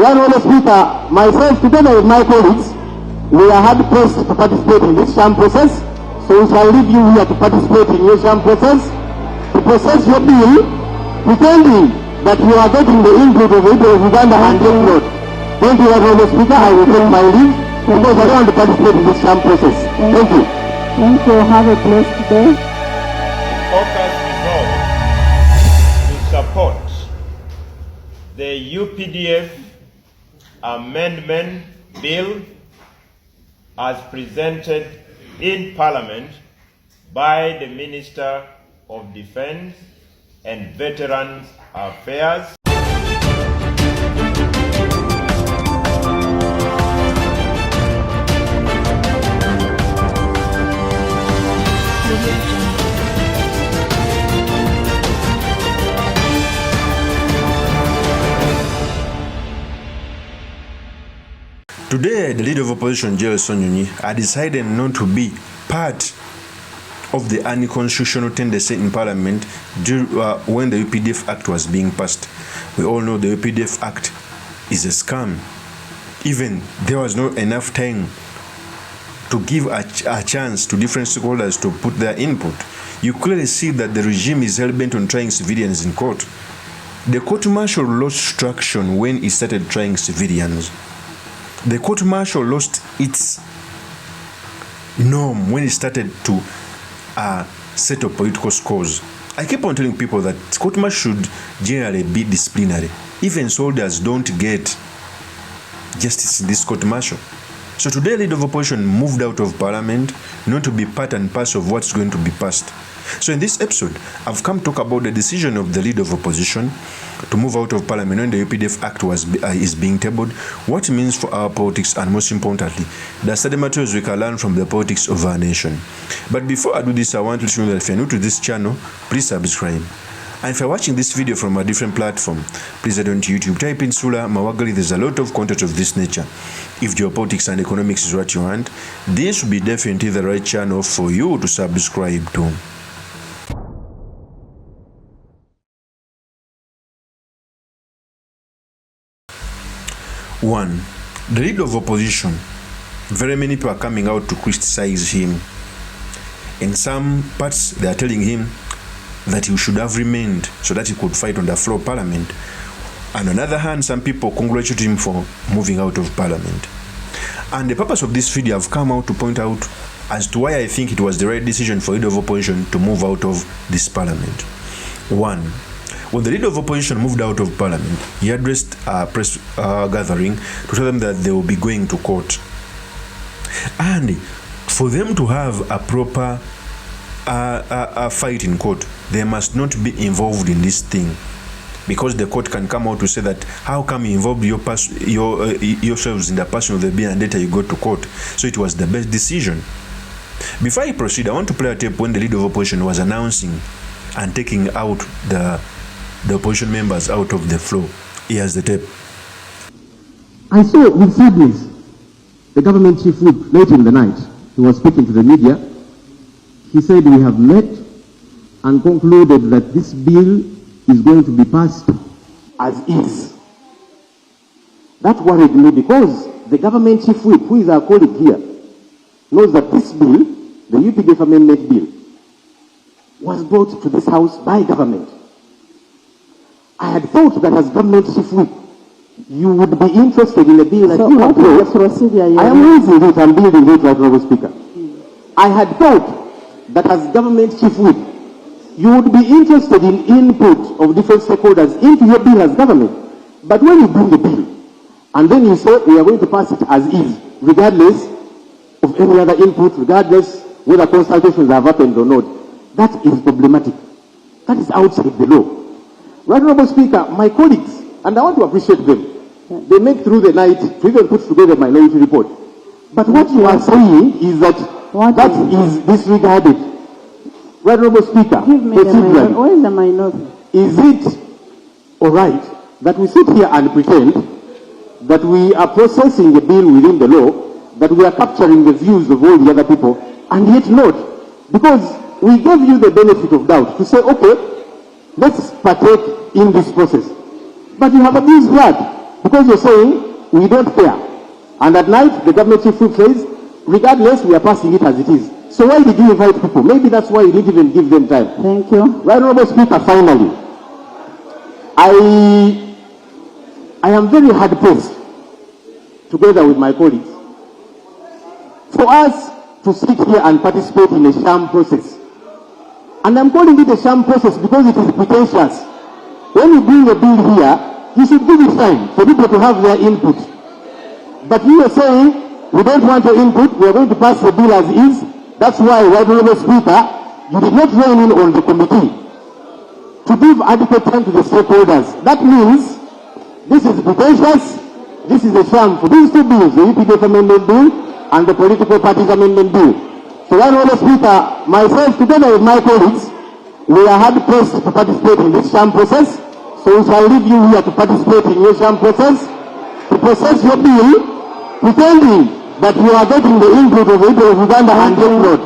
So, Honorable Speaker, myself together with my colleagues, we are hard pressed to participate in this sham process. So we shall leave you here to participate in your sham process, to process your bill, pretending that you are getting the input of the people of Uganda and take note. Thank you, Honorable Speaker. I will take my leave because I don't want to participate in this sham process. Thank you. Thank you. Have a blessed day. Caucus resolved to support the UPDF Amendment Bill as presented in Parliament by the Minister of Defence and Veterans Affairs. Today, the leader of opposition, SSENYONYI, had decided not to be part of the unconstitutional tendency in Parliament when the UPDF Act was being passed. We all know the UPDF Act is a scam. Even there was not enough time to give a chance to different stakeholders to put their input. You clearly see that the regime is hell-bent on trying civilians in court. The court-martial lost traction when it started trying civilians. The court-martial lost its norm when it started to settle political scores. I keep on telling people that court-martial should generally be disciplinary. Even soldiers don't get justice in this court-martial. So today, leader of opposition moved out of Parliament not to be part and parcel of what's going to be passed. So in this episode, I've come to talk about the decision of the leader of opposition to move out of Parliament when the UPDF Act is being tabled, what it means for our politics, and most importantly, the study materials we can learn from the politics of our nation. But before I do this, I want to let you know that if you're new to this channel, please subscribe. And if you're watching this video from a different platform, please head on to YouTube, type in Sula Mawagali. There's a lot of content of this nature. If geopolitics and economics is what you want, this will be definitely the right channel for you to subscribe to. One, the leader of opposition, very many people are coming out to criticize him. In some parts, they are telling him that he should have remained so that he could fight on the floor of Parliament. And on the other hand, some people congratulate him for moving out of Parliament. And the purpose of this video, I've come out to point out as to why I think it was the right decision for the leader of opposition to move out of this Parliament. One, when the leader of opposition moved out of Parliament, he addressed a press gathering to tell them that they will be going to court. And for them to have a proper fight in court, they must not be involved in this thing. Because the court can come out to say that, how come you involved yourselves in the passing of the bill and later you go to court? So it was the best decision. Before I proceed, I want to play a tape when the leader of opposition was announcing and taking out the opposition members out of the floor. Here's the tape. I saw with sadness the government chief whip late in the night. He was speaking to the media. He said, we have met and concluded that this bill is going to be passed as is. That worried me because the government chief whip, who is our colleague here, knows that this bill, the UPDF Amendment Bill, was brought to this house by government. I had thought that as government chief whip, you would be interested in a bill that you have brought. I am raising it and building it, right, Honorable Speaker. I had thought that as government chief whip, you would be interested in input of different stakeholders into your bill as government. But when you bring the bill, and then you say we are going to pass it as is, regardless of any other input, regardless whether consultations have happened or not, that is problematic. That is outside the law. Right, Honorable Speaker, my colleagues, and I want to appreciate them, they make through the night to even put together my minority report. But what you are saying is that that is disregarded. Right, Honorable Speaker, give me the minority. Where is the minority? Is it all right that we sit here and pretend that we are processing a bill within the law, that we are capturing the views of all the other people, and yet not? Because we gave you the benefit of doubt to say, okay, let's partake in this process. But you have abused that. Because you're saying we don't care. And at night, the government chief whip says, regardless, we are passing it as it is. So why did you invite people? Maybe that's why you didn't even give them time. Thank you. Right, Honorable Speaker, finally, I am very hard-pressed, together with my colleagues, for us to sit here and participate in a sham process. And I'm calling it a sham process because it is pretentious. When you bring a bill here, you should give it time for people to have their input. But you are saying, we don't want your input, we are going to pass the bill as is. That's why, Right Honorable Speaker, you did not join in on the committee to give adequate time to the stakeholders. That means this is pretentious, this is a sham for these two bills, the UPDF Amendment Bill and the Political Parties Amendment Bill. So, Right Honorable Speaker, myself together with my colleagues, we are hard pressed to participate in this sham process. So we shall leave you here to participate in your sham process, to process your bill, pretending that you are getting the input of the people of Uganda and your blood.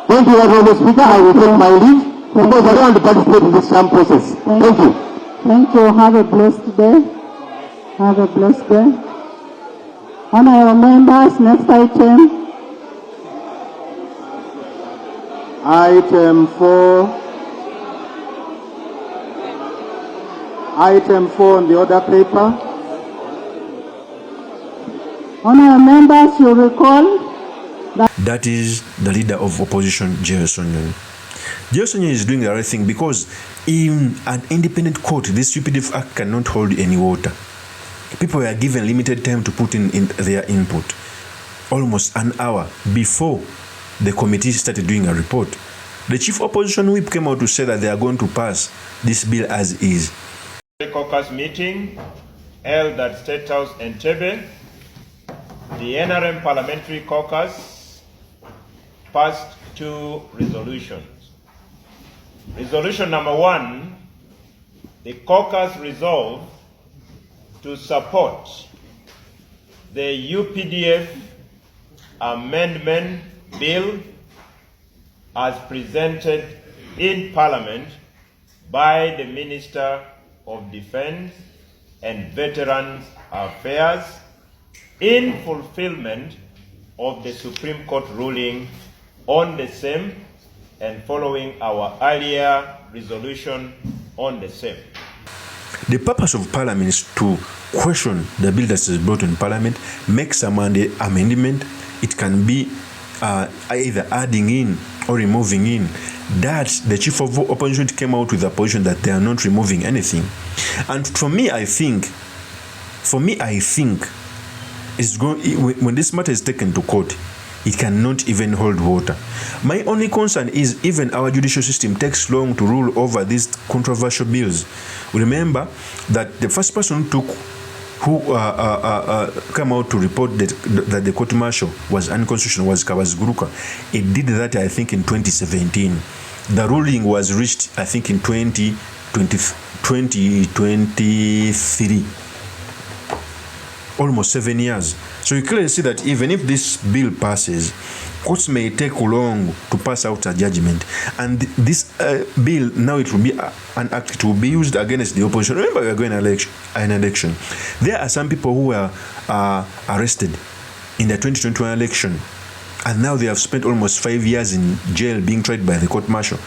Thank you, Right Honorable Speaker. I will take my leave because I don't want to participate in this sham process. Thank you. Thank you. Have a blessed day. Have a blessed day. Honorable members, next item. Item 4. Item 4 on the order paper. Honorable members, you recall that is the leader of opposition, SSENYONYI. SSENYONYI is doing the right thing because in an independent court, this UPDF Act cannot hold any water. People were given limited time to put in their input, almost an hour before the committee started doing a report. The chief opposition whip came out to say that they are going to pass this bill as is. The caucus meeting held at State House Entebbe, the NRM Parliamentary Caucus passed 2 resolutions. Resolution number 1, the caucus resolved to support the UPDF Amendment Bill as presented in Parliament by the Minister of Defense and Veterans Affairs in fulfillment of the Supreme Court ruling on the same and following our earlier resolution on the same. The purpose of Parliament is to question the bill that is brought in Parliament, make some amendment. It can be either adding in or removing in. That the chief of opposition came out with a position that they are not removing anything. And for me, I think it's when this matter is taken to court, it cannot even hold water. My only concern is even our judicial system takes long to rule over these controversial bills. Remember that the first person who came out to report that the court martial was unconstitutional was Kabaziguruka. It did that, I think, in 2017. The ruling was reached, I think, in 2023. Almost 7 years. So you clearly see that even if this bill passes, courts may take long to pass out a judgment. And this bill, now it will be an act, it will be used against the opposition. Remember, we are going to an election. There are some people who were arrested in the 2021 election, and now they have spent almost 5 years in jail being tried by the court martial.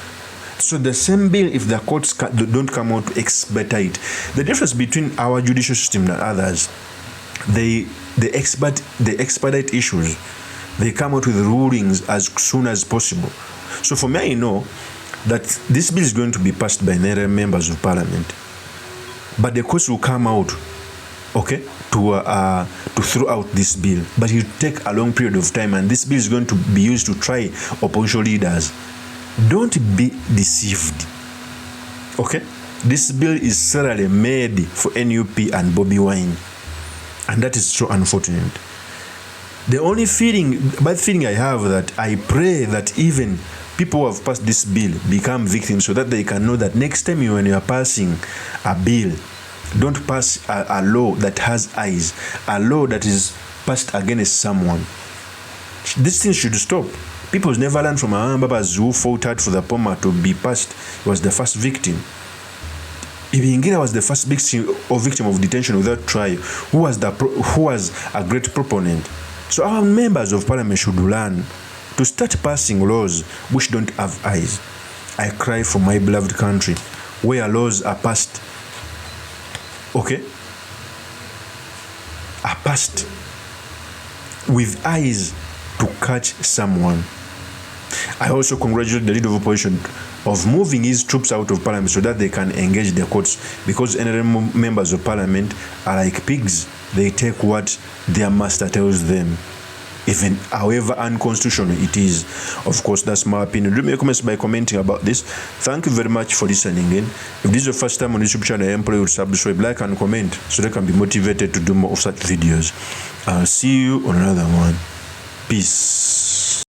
So the same bill, if the courts don't come out to expedite, the difference between our judicial system and others, they expedite issues. They come out with rulings as soon as possible. So for me, I know that this bill is going to be passed by NRM members of Parliament, but the courts will come out, okay, to throw out this bill. But it will take a long period of time, and this bill is going to be used to try opposition leaders. Don't be deceived, okay? This bill is certainly made for NUP and Bobby Wine. And that is so unfortunate. The only bad feeling I have, that I pray that even people who have passed this bill become victims, so that they can know that next time when you are passing a bill, don't pass a law that has eyes, a law that is passed against someone. This thing should stop. People never learn from our Babas who fought hard for the Poma to be passed. He was the first victim. Ibingira was the first victim of detention without trial, who was a great proponent. So our members of parliament should learn to start passing laws which don't have eyes. I cry for my beloved country, where laws are passed, okay, are passed with eyes to catch someone. I also congratulate the leader of opposition of moving his troops out of parliament so that they can engage the courts, because NRM members of parliament are like pigs. They take what their master tells them, even however unconstitutional it is. Of course, that's my opinion. Leave me a comment by commenting about this. Thank you very much for listening in. If this is your first time on this YouTube channel, I implore you to subscribe, like, and comment so they can be motivated to do more of such videos. I'll see you on another one. Peace.